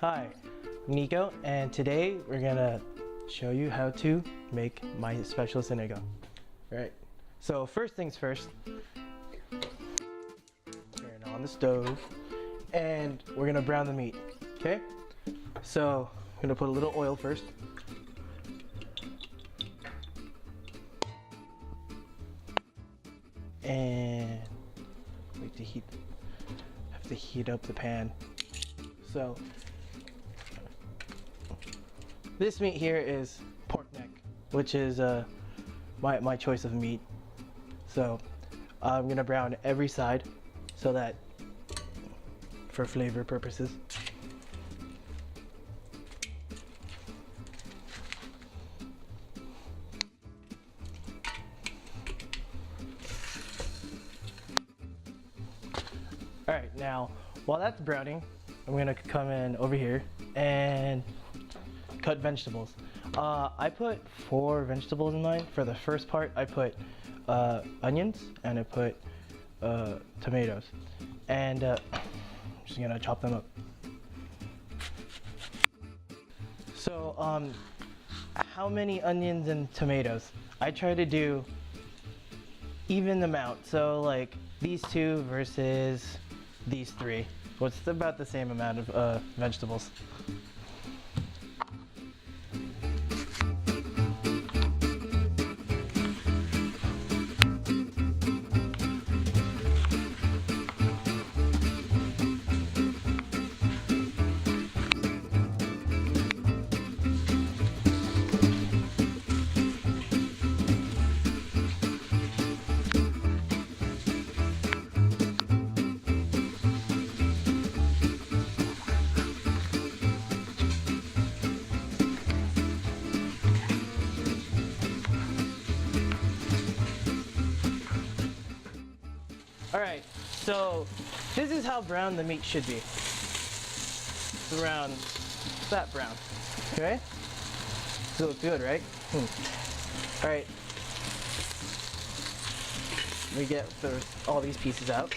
Hi, I'm Nikko, and today we're gonna show you how to make my special sinigang. Right. So first things first, turn on the stove, and we're gonna brown the meat. Okay. So I'm gonna put a little oil first. And wait to heat. Have to heat up the pan. So this meat here is pork neck, which is my choice of meat. So I'm gonna brown every side so that for flavor purposes. All right, now while that's browning, I'm gonna come in over here and cut vegetables. I put 4 vegetables in mine. For the first part, I put onions and I put tomatoes, and I'm just gonna chop them up. So how many onions and tomatoes? I try to do even amount, so like these 2 versus these 3. Well, it's about the same amount of vegetables. Alright, so this is how brown the meat should be. It's around that brown. Okay? So it's good, right? Alright. We get all these pieces out.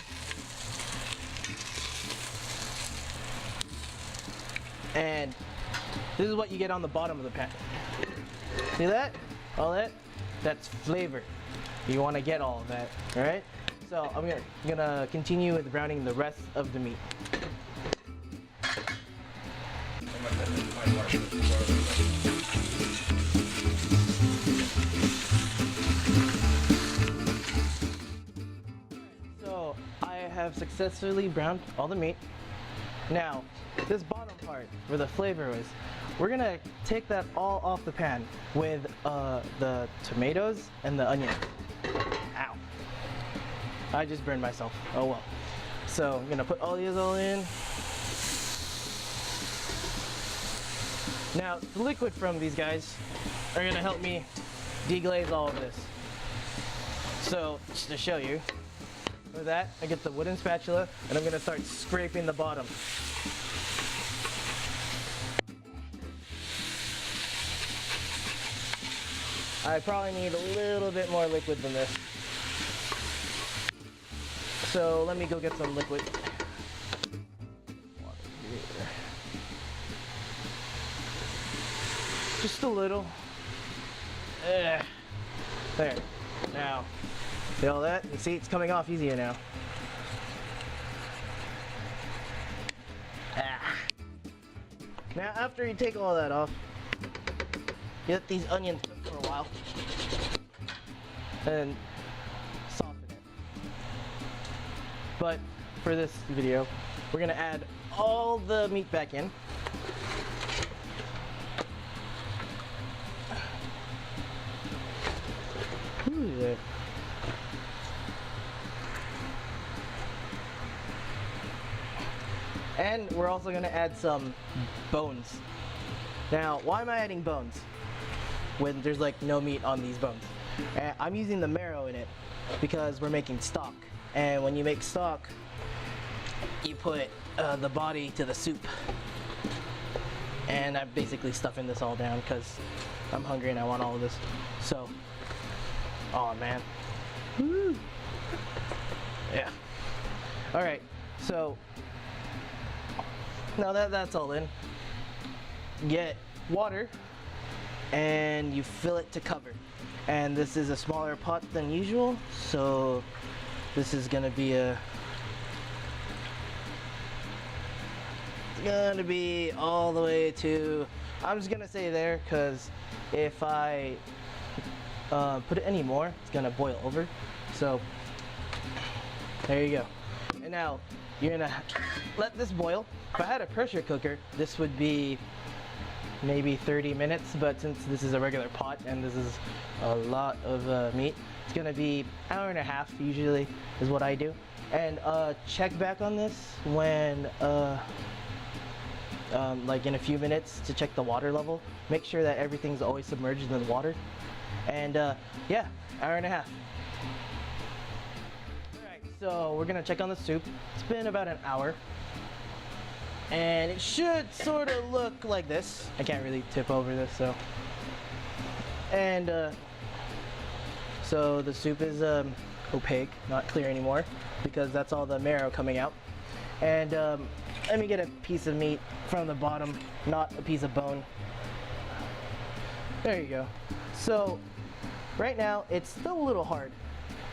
And this is what you get on the bottom of the pan. See that? All that? That's flavor. You want to get all of that, alright? So I'm gonna continue with browning the rest of the meat. So I have successfully browned all the meat. Now, this bottom part where the flavor is, we're gonna take that all off the pan with the tomatoes and the onion. Ow. I just burned myself. Oh well. So I'm gonna put all these all in. Now the liquid from these guys are gonna help me deglaze all of this. So just to show you, with that I get the wooden spatula and I'm gonna start scraping the bottom. I probably need a little bit more liquid than this. So let me go get some liquid. Just a little. There. Now, see all that? You see it's coming off easier now. Now after you take all that off, you let these onions cook for a while. And but for this video, we're gonna add all the meat back in. And we're also gonna add some bones. Now, why am I adding bones when there's like no meat on these bones? I'm using the marrow in it because we're making stock. And when you make stock, you put the body to the soup. And I'm basically stuffing this all down because I'm hungry and I want all of this. So, oh man. Woo. Yeah. Alright, so now that that's all in, get water and you fill it to cover. And this is a smaller pot than usual, so this is gonna be all the way to, I'm just gonna say there, because if I put it any more, it's gonna boil over. So there you go. And now you're gonna let this boil. If I had a pressure cooker, this would be maybe 30 minutes, but since this is a regular pot and this is a lot of meat, it's gonna be an hour and a half usually is what I do. And check back on this when like in a few minutes to check the water level. Make sure that everything's always submerged in the water. And yeah, hour and a half. Alright, so we're gonna check on the soup. It's been about an hour. And it should sort of look like this. I can't really tip over this, so. And so the soup is opaque, not clear anymore, because that's all the marrow coming out. And let me get a piece of meat from the bottom, not a piece of bone. There you go. So right now it's still a little hard,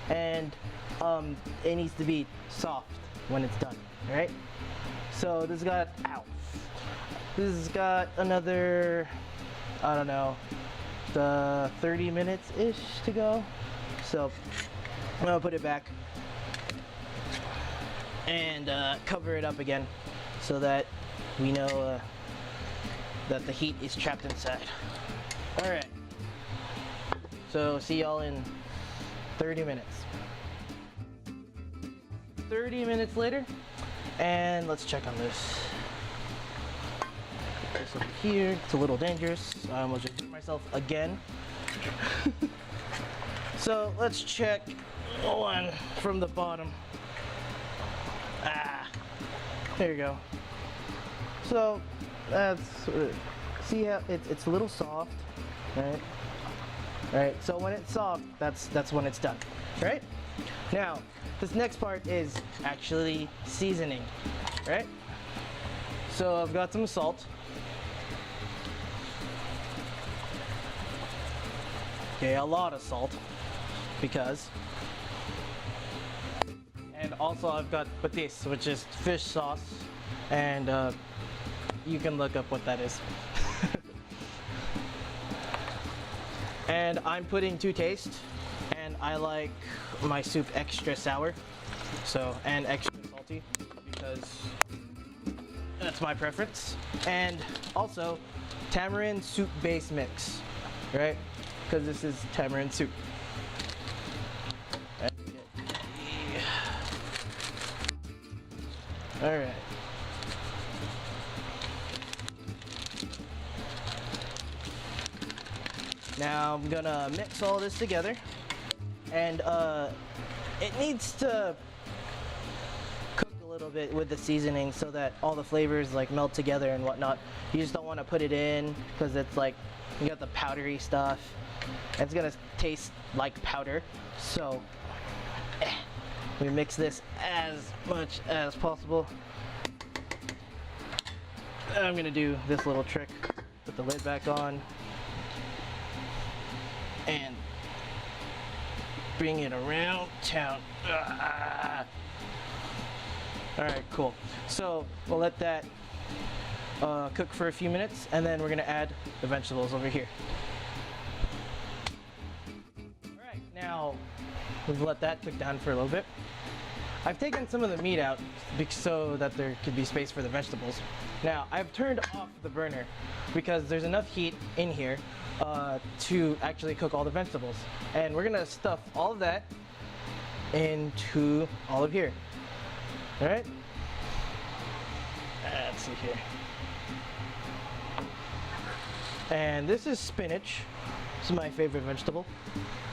and it needs to be soft when it's done, right? So this has got another, I don't know, the 30 minutes-ish to go. So I'm gonna put it back and cover it up again so that we know that the heat is trapped inside. All right, so see y'all in 30 minutes. 30 minutes later, and let's check on this. Put this over here. It's a little dangerous. I almost just hit myself again. So let's check one from the bottom. There you go. So that's, see how it's a little soft, right? Right. So when it's soft, that's when it's done, right? Now, this next part is actually seasoning, right? So I've got some salt. Okay, a lot of salt, because. And also I've got patis, which is fish sauce, and you can look up what that is. And I'm putting to taste, and I like my soup extra sour, so, and extra salty, because that's my preference. And also tamarind soup base mix, right? Because this is tamarind soup. All right. Now I'm gonna mix all this together, and it needs to cook a little bit with the seasoning so that all the flavors like melt together and whatnot. You just don't want to put it in because it's like you got the powdery stuff, and it's gonna taste like powder. So we mix this as much as possible. I'm gonna do this little trick, put the lid back on, and bring it around town. All right, cool. So we'll let that cook for a few minutes, and then we're gonna add the vegetables over here. All right, now we've let that cook down for a little bit. I've taken some of the meat out so that there could be space for the vegetables. Now, I've turned off the burner because there's enough heat in here to actually cook all the vegetables. And we're gonna stuff all of that into all of here. All right? Let's see here. And this is spinach. This is my favorite vegetable,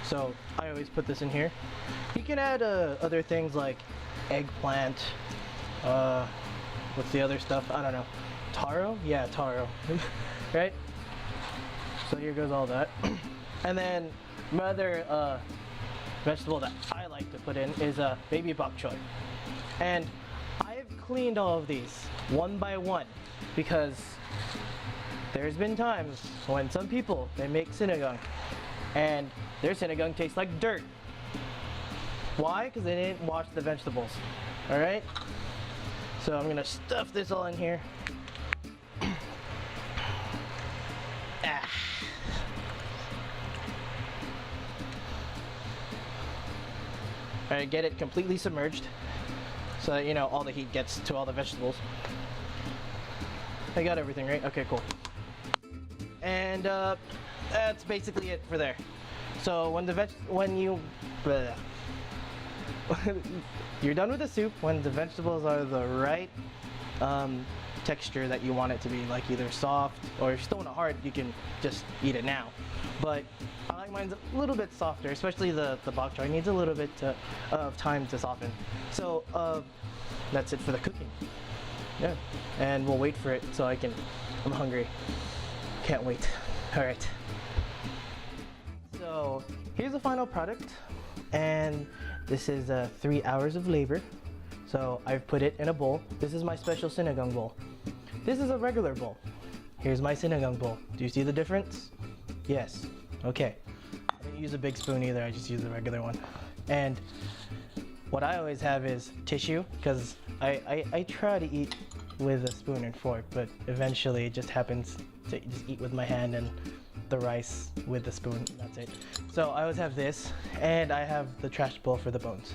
so I always put this in here. You can add other things like eggplant, what's the other stuff? I don't know. Taro? Yeah, taro. Right? So here goes all that. And then my other vegetable that I like to put in is baby bok choy. And I I've cleaned all of these one by one because there's been times when some people, they make sinigang and their sinigang tastes like dirt. Why? Because they didn't wash the vegetables. All right? So I'm gonna stuff this all in here. Alright, get it completely submerged so that, you know, all the heat gets to all the vegetables. I got everything, right? Okay, cool. And that's basically it for there. So when you're done with the soup, when the vegetables are the right texture that you want it to be, like either soft, or if you still want it hard, you can just eat it now. But I like mine's a little bit softer, especially the bok choy needs a little bit of time to soften. So that's it for the cooking. Yeah, and we'll wait for it so I'm hungry. Can't wait. All right. So here's the final product, and this is 3 hours of labor. So I've put it in a bowl. This is my special sinigang bowl. This is a regular bowl. Here's my sinigang bowl. Do you see the difference? Yes. Okay. I didn't use a big spoon either. I just used the regular one. And what I always have is tissue, because I try to eat with a spoon and fork, but eventually it just happens to just eat with my hand and the rice with the spoon. That's it. So I always have this, and I have the trash bowl for the bones.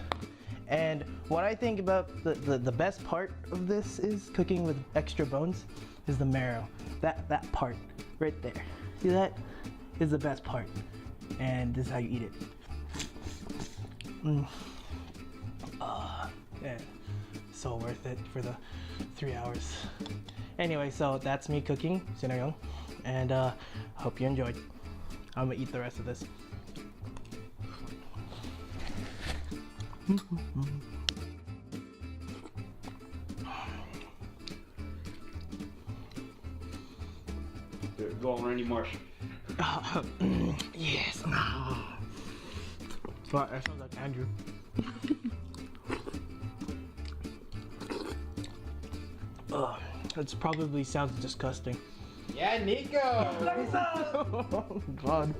And what I think about the best part of this is cooking with extra bones is the marrow. That part right there. See that? Is the best part. And this is how you eat it. Yeah. So worth it for the 3 hours. Anyway, so that's me cooking sinigang, and hope you enjoyed. I'm gonna eat the rest of this. Go on, Randy Marsh. Yes. Well, that sounds like Andrew. It probably sounds disgusting. Yeah, Nikko! Oh, God.